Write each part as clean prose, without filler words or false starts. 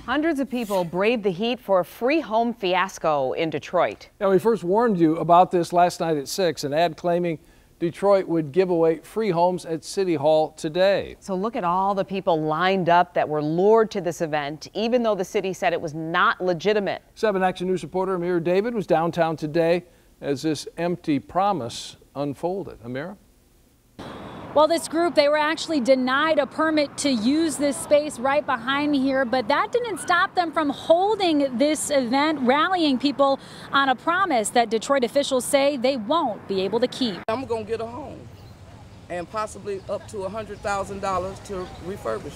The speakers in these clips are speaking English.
Hundreds of people braved the heat for a free home fiasco in Detroit. Now, we first warned you about this last night at 6, an ad claiming Detroit would give away free homes at City Hall today. So look at all the people lined up that were lured to this event, even though the city said it was not legitimate. 7 Action News reporter Amira David was downtown today as this empty promise unfolded. Amira? Well, this group, they were actually denied a permit to use this space right behind me here, but that didn't stop them from holding this event, rallying people on a promise that Detroit officials say they won't be able to keep. I'm going to get a home and possibly up to $100,000 to refurbish it.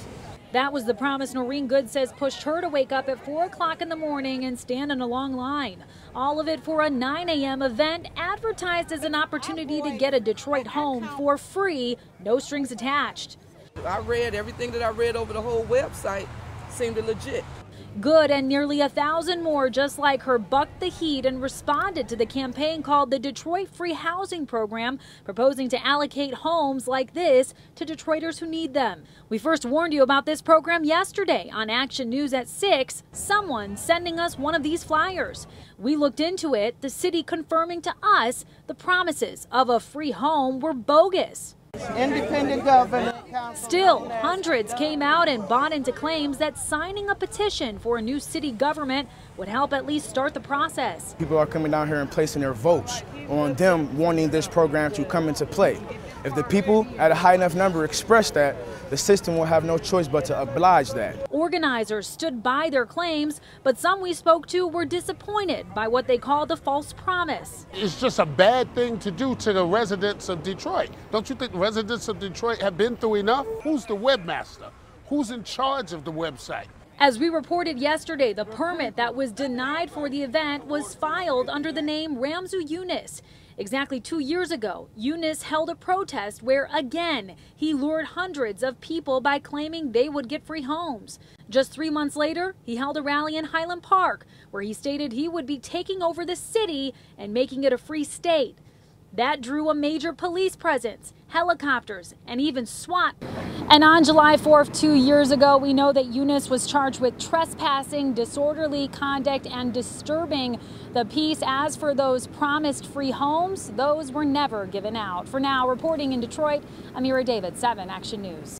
That was the promise Noreen Goode says pushed her to wake up at 4 o'clock in the morning and stand in a long line. All of it for a 9 a.m. event advertised as an opportunity to get a Detroit home for free, no strings attached. I read everything that I read over the whole website seemed legit. Goode and nearly 1,000 more just like her bucked the heat and responded to the campaign called the Detroit Free Housing Program, proposing to allocate homes like this to Detroiters who need them. We first warned you about this program yesterday on Action News at 6, someone sending us one of these flyers. We looked into it, the city confirming to us the promises of a free home were bogus. Independent government. Still, hundreds came out and bought into claims that signing a petition for a new city government would help at least start the process. People are coming down here and placing their votes on them wanting this program to come into play. If the people at a high enough number express that, the system will have no choice but to oblige that. Organizers stood by their claims, but some we spoke to were disappointed by what they called a false promise. It's just a bad thing to do to the residents of Detroit. Don't you think residents of Detroit have been through enough? Who's the webmaster? Who's in charge of the website? As we reported yesterday, the permit that was denied for the event was filed under the name Ramzu Yunus. Exactly 2 years ago, Yunus held a protest where, again, he lured hundreds of people by claiming they would get free homes. Just 3 months later, he held a rally in Highland Park where he stated he would be taking over the city and making it a free state. That drew a major police presence, helicopters, and even SWAT. And on July 4th, 2 years ago, we know that Yunus was charged with trespassing, disorderly conduct, and disturbing the peace. As for those promised free homes, those were never given out. For now, reporting in Detroit, Amira David, 7 Action News.